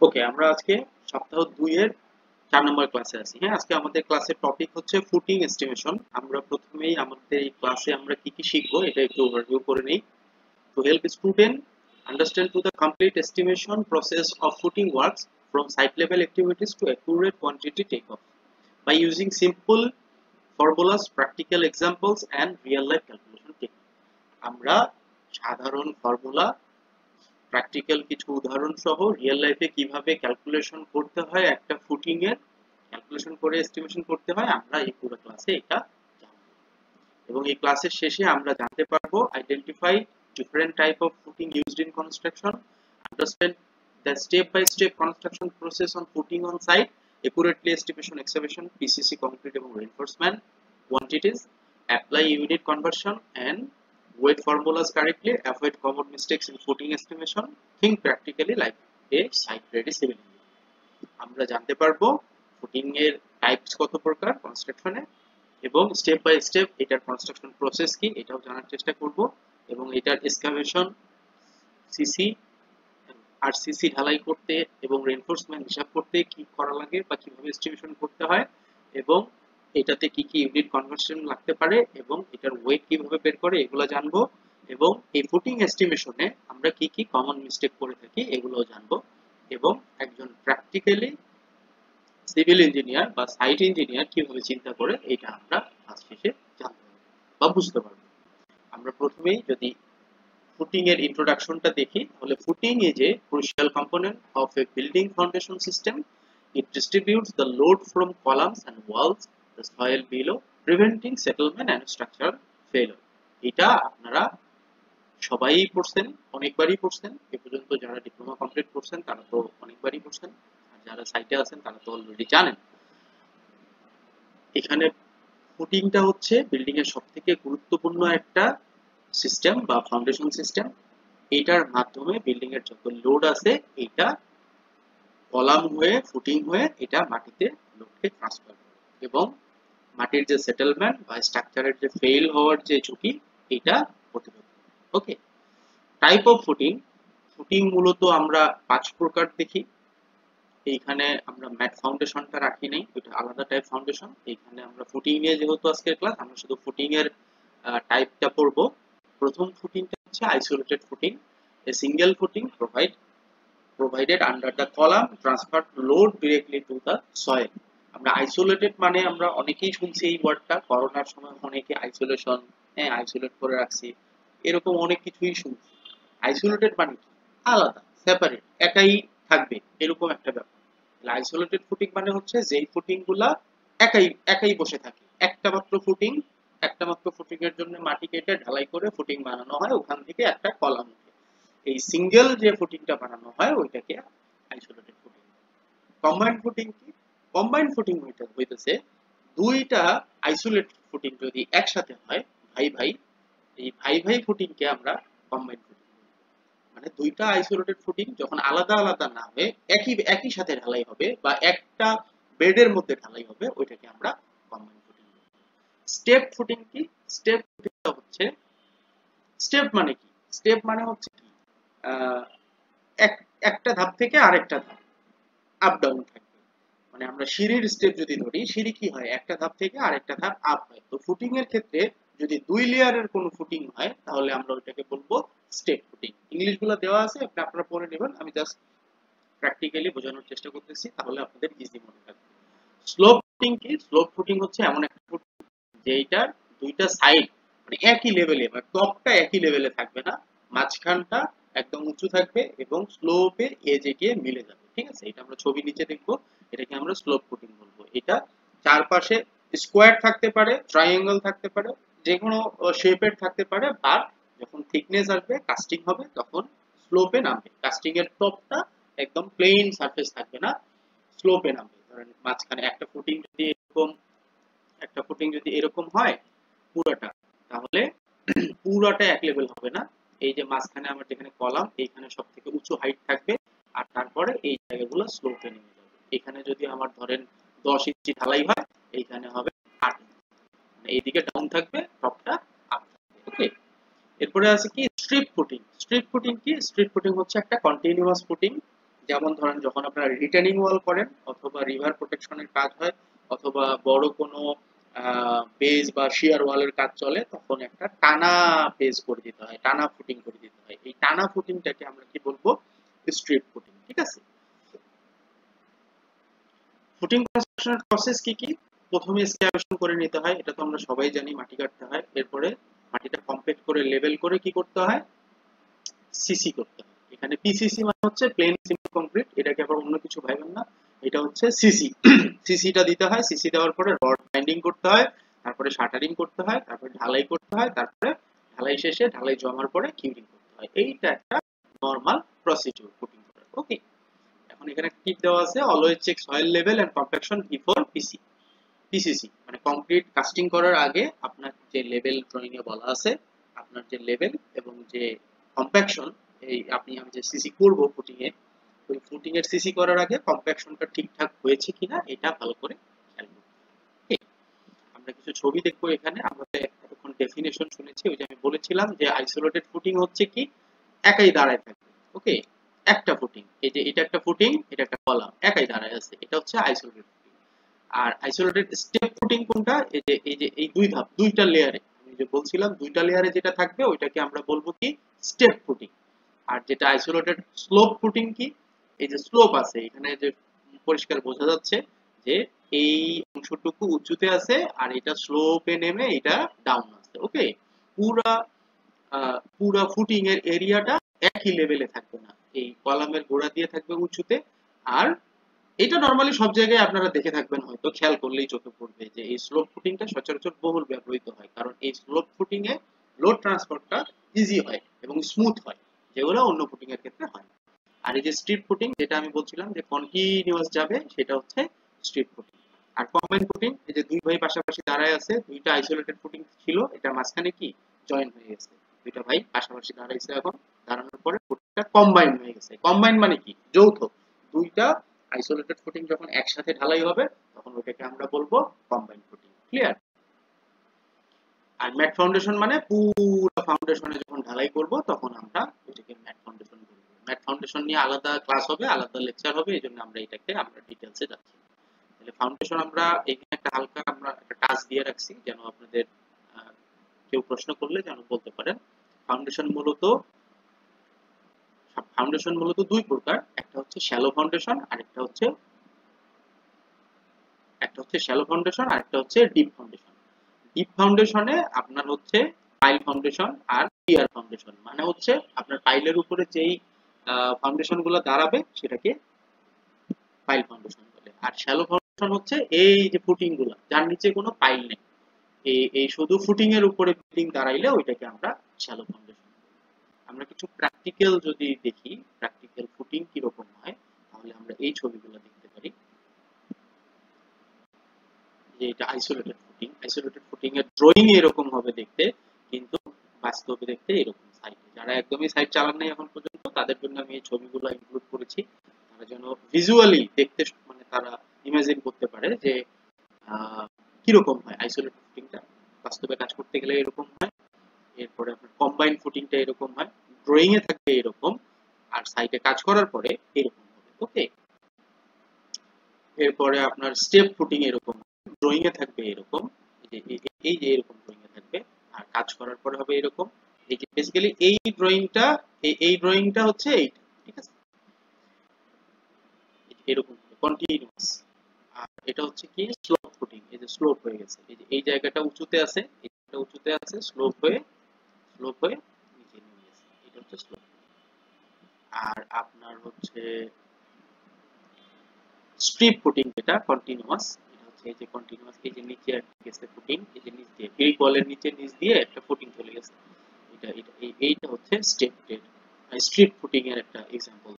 ওকে, আমরা আজকে সপ্তাহ 2 এর 4 নম্বর ক্লাসে আছি। হ্যাঁ, আজকে আমাদের ক্লাসের টপিক হচ্ছে ফুটিং এস্টিমেশন। আমরা প্রথমেই আমাদের এই ক্লাসে আমরা কি কি শিখবো এটা একটু ওভারভিউ করে নেই। To help student understand to the complete estimation process of footing works from site level activities to accurate quantity takeoff by using simple formulas, practical examples and real life calculation technique. আমরা সাধারণ formula, practical কিছু উদাহরণ সহ real লাইফে কিভাবে calculation করতে হয়, একটা ফুটিং এর ক্যালকুলেশন করে এস্টিমেশন করতে হয়, আমরা এই পুরো ক্লাসে এটা জানব। এবং এই ক্লাসের শেষে আমরা জানতে পারবো identify different type of footing used in construction, understand the step by step construction process on footing on site, accurately estimation excavation, PCC concrete এবং reinforcement quantities, apply unit conversion and weight formulas correctly, avoid common mistakes in footing estimation, think practically like a site ready civil engineer. আমরা জানতে পারবো footing এর types কত প্রকার কনস্ট্রাকশনে এবং step by step এটার কনস্ট্রাকশন প্রসেস কি এটাও জানার চেষ্টা করব এবং এটার এক্সকাভেশন, সিসি আর সিসি ঢালাই করতে এবং রিইনফোর্সমেন্ট হিসাব করতে কি করা লাগে বা কিভাবে এস্টিমেশন করতে হয় এবং এটাতে কি কি ইউনিট কনভার্সন লাগতে পারে এবং এটার ওয়েট কিভাবে বের করে এগুলো জানবো এবং এই ফুটিং এস্টিমেশনে আমরা কি কি কমন মিস্টেক করে থাকি এগুলোও জানবো এবং একজন প্র্যাকটিক্যালি সিভিল ইঞ্জিনিয়ার বা সাইট ইঞ্জিনিয়ার কিভাবে চিন্তা করে এটা আমরা ক্লাস শেষে জানতে পারবো বা বুঝতে পারবো। আমরা প্রথমেই যদি ফুটিং এর ইন্ট্রোডাকশনটা দেখি তাহলে footing is a crucial component of a building foundation system. It distributes the load from columns and walls the soil below preventing settlement and structural failure. এটা আপনারা সবাই পড়ছেন, অনেকবারই পড়ছেন। এ পর্যন্ত যারা ডিপ্লোমা কমপ্লিট করছেন তারা তো অনেকবারই পড়ছেন, আর যারা সাইটে আছেন তারা তো অলরেডি জানেন। এখানে ফুটিংটা হচ্ছে বিল্ডিং এর সবথেকে গুরুত্বপূর্ণ একটা সিস্টেম বা ফাউন্ডেশন সিস্টেম। এটার মাধ্যমে বিল্ডিং এর যত লোড আছে এটা কলাম হয়ে ফুটিং হয়ে এটা মাটিতে লোডকে ট্রান্সফার করে এবং মাটির যে সেটেলমেন্ট বা স্ট্রাকচারের যে ফেল হওয়ার যে ঝুঁকি এটা প্রতিরোধ করে। ওকে, টাইপ অফ ফুটিং। ফুটিং মূলত আমরা 5 প্রকার দেখি। এইখানে আমরা ম্যাট ফাউন্ডেশনটা রাখি নাই, এটা আলাদা টাইপ ফাউন্ডেশন। এইখানে আমরা ফুটিং নিয়ে যেহেতু আজকের ক্লাস আমরা শুধু ফুটিং এর টাইপটা পড়বো। প্রথম ফুটিংটা হচ্ছে isolated footing. A single footing provided under the column transfer load directly to the soil. আমরা আইসোলেটেড মানে আমরা অনেকেই শুনছি এই ওয়ার্ডটা, করোনার সময় অনেকে আইসোলেশন, হ্যাঁ আইসোলেট করে রাখছি, এরকম অনেক কিছুই শুনছি। আইসোলেটেড মানে কি? আলাদা, সেপারেট, একাই থাকবে এরকম একটা ব্যাপার। আইসোলেটেড ফুটিং মানে হচ্ছে যেই ফুটিং গুলা একাই একাই বসে থাকে, একটা মাত্র ফুটিং, একটা মাত্র ফুটিং এর জন্য মাটি কেটে ঢালাই করে ফুটিং বানানো হয়, ওখান থেকে একটা কলাম উঠে। এই সিঙ্গেল যে ফুটিংটা বানানো হয় ওইটাকে আইসোলেটেড ফুটিং। কম্বাইন্ড ফুটিং কি? কম্বাইন্ড ফুটিং হইতেছে দুইটা আইসোলেটেড ফুটিং যদি একসাথে হয়, ভাই ভাই, এই ভাই ভাই ফুটিং কে আমরা কম্বাইন্ড ফুটিং। মানে দুইটা আইসোলেটেড ফুটিং যখন আলাদা আলাদা না হয়ে একই একই সাথে ঢালাই হবে বা একটা বেডের মধ্যে ঢালাই হবে ওইটাকে আমরা কম্বাইন্ড ফুটিং বলি। স্টেপ ফুটিং কি? স্টেপ ফুটিংটা হচ্ছে, স্টেপ মানে কি? স্টেপ মানে হচ্ছে কি, একটা ধাপ থেকে আরেকটা ধাপ আপ ডাউন থাকবে। মানে আমরা সিঁড়ির স্টেপ যদি ধরি, সিঁড়ি কি হয়, একটা ধাপ থেকে আরেকটা ধাপ আপ হয়। তো ফুটিং এর ক্ষেত্রে যদি 2 লেয়ারের কোনো ফুটিং হয় তাহলে আমরা ওটাকে বলবো স্টেপ ফুটিং। ইংলিশ গুলো দেওয়া আছে, আপনারা পড়ে নেবেন, আমি জাস্ট প্র্যাকটিক্যালি বোঝানোর চেষ্টা করতেছি তাহলে আপনাদের ইজি মনে থাকবে। স্লোপ ফুটিং কি? স্লোপ ফুটিং হচ্ছে এমন একটা ফুটিং যেটার দুইটা সাইড মানে একই লেভেলে, মানে টপটা একই লেভেলে থাকবে না, মাঝখানটা একদম উঁচু থাকবে এবং স্লোপে এজে গিয়ে মিলে যাবে। ঠিক আছে, এটা আমরা ছবি নিচে দেখবো, এটাকে আমরা স্লোপ ফুটিং বলবো। এটা চারপাশে স্কোয়ার থাকতে পারে, ট্রায়াঙ্গেল থাকতে পারে, যে কোনো শেপের থাকতে পারে, আর যখন থিকনেস আসবে কাস্টিং হবে তখন স্লোপে নামবে। কাস্টিং এর টপটা একদম প্লেন সারফেস থাকবে না, স্লোপে নামবে। ধরেন মাঝখানে একটা ফুটিং যদি এরকম, একটা ফুটিং যদি এরকম হয় পুরোটা, তাহলে পুরোটা এক লেভেল হবে না। এই যে মাঝখানে আমার যেখানে কলাম এইখানে সব থেকে উঁচু হাইট থাকবে আর তারপরে এই জায়গাগুলো স্লোপে নেমে যাবে। এখানে যদি আমার ধরেন 10 ইঞ্চি ঢালাই হয়, এইখানে হবে 8 ইঞ্চি, মানে এইদিকে ডাউন থাকবে, টপটা আপ থাকবে। ওকে, এরপরে আছে কি স্ট্রিপ ফুটিং। স্ট্রিপ ফুটিং কি? স্ট্রিপ ফুটিং হচ্ছে একটা কন্টিনিউয়াস ফুটিং যেমন ধরেন যখন আপনারা রিটেনিং ওয়াল করেন অথবা রিভার প্রোটেকশনের কাজ হয় অথবা বড় কোনো বেজ বা শিয়ার ওয়ালের কাজ চলে, তখন একটা টানা বেজ করে দিতে হয়, টানা ফুটিং করে দিতে হয়। এই টানা ফুটিংটাকে আমরা কি বলবো? Strip footing. ঠিক আছে? ফুটিং কনস্ট্রাকশনের প্রসেস কি কি? প্রথমে এক্সক্যাভেশন করে নিতে হয়, এটা তো আমরা সবাই জানি, মাটি কাটতে হয়। এরপরে মাটিটা কম্প্যাক্ট করে লেভেল করে কি করতে হয়? সিসি করতে হয়। এখানে পিসিসি মানে হচ্ছে প্লেন সিমেন্ট কংক্রিট, এটাকে আবার অন্য কিছু ভাবেন না, এটা হচ্ছে সিসি। সিসিটা দিতে হয়, সিসি দেওয়ার পরে রড বাইন্ডিং করতে হয়, তারপরে শাটারিং করতে হয়, তারপরে ঢালাই করতে হয়, তারপরে ঢালাই শেষে ঢালাই জমার পরে কিউরিং করতে হয়। এইটা একটা নরমাল প্রসিডিউর ফুটিং করার। ওকে, এখন এখানে টিপ দেওয়া আছে, always check soil level and compaction before PC. PCC মানে কংক্রিট কাস্টিং করার আগে আপনার যে লেভেল ড্রয়িং এ বলা আছে, আপনার যে লেভেল এবং যে কম্প্যাকশন, এই আমি যে সিসি করব ফুটিং এ, ওই ফুটিং এর সিসি করার আগে কম্প্যাকশনটা ঠিকঠাক হয়েছে কিনা এটা ভালো করে খেয়াল করতে হবে। আমরা কিছু ছবি দেখবো এখানে। আমাদের এতক্ষণ ডেফিনেশন শুনেছি, ওই যে আমি বলেছিলাম যে আইসোলেটেড ফুটিং হচ্ছে কি, একাই দাঁড়ায় থাকবে। ওকে, একটা ফুটিং, এই যে এটা একটা ফুটিং, এটা একটা কলাম একাই দাঁড়ায় আছে, এটা হচ্ছে আইসোলেটেড। আর আইসোলেটেড স্টেপ ফুটিং কোনটা? এই যে এই দুই ধাপ, দুইটা লেয়ারে, আমি যে বলছিলাম দুইটা লেয়ারে যেটা থাকবে ওইটাকে আমরা বলবো কি? Step footing. আর যেটা আইসোলেটেড স্লোপ ফুটিং কি? এই যে স্লোপ আছে এখানে, যে পরিষ্কার বোঝা যাচ্ছে যে এই অংশটুকু উঁচুতে আছে আর এটা স্লোপে নেমে এটা ডাউন আছে। ওকে, পুরা পুরা ফুটিং এর এরিয়াটা একই লেভেলে থাকবে না, এই কলামের গোড়া দিয়ে থাকবে উঁচুতে। আর এটা নরমালি সব জায়গায় আপনারা দেখে থাকবেন, হয়তো খেয়াল করলেই চোখে পড়বে যে এই স্লোপ ফুটিংটা সচরাচর বহুল ব্যবহৃত হয়, কারণ এই স্লোপ ফুটিং এ লোড ট্রান্সফারটা ইজি হয় এবং স্মুথ হয়, যেগুলো অন্য ফুটিং এর ক্ষেত্রে হয় না। আর এই যে স্ট্রিপ ফুটিং যেটা আমি বলছিলাম যে কন্টিনিউয়াস যাবে, সেটা হচ্ছে স্ট্রিপ ফুটিং। আর কম্বাইন ফুটিং, এই যে দুই ভাই পাশাপাশি দাঁড়ায় আছে, দুইটা আইসোলেটেড ফুটিং ছিল, এটা মাঝখানে কি জয়েন হয়ে গেছে, দুইটা ভাই পাশাপাশি দাঁড়াইছে, এখন দাঁড়ানোর পরে ফুটিংটা কম্বাইন হয়ে গেছে। কম্বাইন মানে কি? যৌথ। দুইটা আইসোলেটেড ফুটিং যখন একসাথে ঢালাই হবে তখন ওটাকে আমরা বলবো কম্বাইন ফুটিং। ক্লিয়ার? আর ম্যাট ফাউন্ডেশন মানে পুরো ফাউন্ডেশনে যখন ঢালাই করব তখন আমরা এটাকে ম্যাট ফাউন্ডেশন বলবো। ম্যাট ফাউন্ডেশন নিয়ে আলাদা ক্লাস হবে, আলাদা লেকচার হবে, এইজন্য আমরা এটাকে আমরা ডিটেইলসে যাচ্ছি। তাহলে ফাউন্ডেশন আমরা এখানে একটা হালকা আমরা একটা টাচ দিয়ে রাখছি, যেন আপনাদের কেউ প্রশ্ন করলে যেন বলতে পারেন। ফাউন্ডেশন মূলত দুই প্রকার, একটা হচ্ছে শ্যালো ফাউন্ডেশন আর একটা হচ্ছে শ্যালো ফাউন্ডেশন আর একটা হচ্ছে ডিপ ফাউন্ডেশন। ডিপ ফাউন্ডেশনে আপনার হচ্ছে পাইল ফাউন্ডেশন আর পিয়ার ফাউন্ডেশন, মানে হচ্ছে আপনার পাইলের উপরে যেই ফাউন্ডেশন গুলো দাঁড়াবে সেটাকে পাইল ফাউন্ডেশন বলে। আর শ্যালো ফাউন্ডেশন হচ্ছে এই যে ফুটিং গুলো যার নিচে কোনো পাইল নেই, এই শুধু ফুটিং এর উপরে বিল্ডিং দাঁড়াইলে ওইটাকে আমরা শ্যালো ফাউন্ডেশন। আমরা কিছু প্র্যাকটিক্যাল যদি দেখি, প্র্যাকটিক্যাল ফুটিং কিরকম হয়, তাহলে আমরা এই ছবিগুলো দেখতে পারি যে এটা আইসোলেটেড ফুটিং এর ড্রয়িং এরকম হবে দেখতে, কিন্তু বাস্তবে দেখতে এরকম। সাইট, যারা একদমই সাইট চালান নাই এখন পর্যন্ত, তাদের জন্য আমি এই ছবিগুলো ইনক্লুড করেছি, তারা যেন ভিজুয়ালি দেখতে মানে তারা ইমাজিন করতে পারে যে কিরকম হয় আইসোলেটেড ফুটিংটা, বাস্তবে কাজ করতে গেলে এরকম হয়। এরপরে আপনার কম্বাইন ফুটিংটা এরকম হয়, ড্রয়িং এ থাকবে এরকম, আর সাইটে কাজ করার পরে এরকম হবে। ওকে, এরপরে আপনার স্টেপ ফুটিং এরকম, ড্রয়িং এ থাকবে এরকম, এই যে এরকম ড্রয়িং এ থাকবে, আর কাজ করার পরে হবে এরকম। এই যে বেসিক্যালি এই ড্রয়িংটা হচ্ছে এইটা। ঠিক আছে, এরকম কন্টিনিউয়াস। আর এটা হচ্ছে কি স্লোপ ফুটিং, এই যে স্লোপ হয়ে গেছে, এই যে এই জায়গাটা উঁচুতে আছে, এই জায়গাটা উঁচুতে আছে, স্লোপ হয়ে নিচে নেমে গেছে, এটা হচ্ছে স্লোপ। আর আপনার হচ্ছে স্ট্রিপ ফুটিং যেটা কন্টিনিউয়াস, এটা হচ্ছে এই যে কন্টিনিউয়াস, এই যে নিচে একটা গেছে ফুটিং, এই যে নিচ দিয়ে এই বলের নিচ দিয়ে একটা ফুটিং চলে গেছে, এটা এইটা হচ্ছে স্ট্রিপ ফুটিং এর একটা এক্সাম্পল।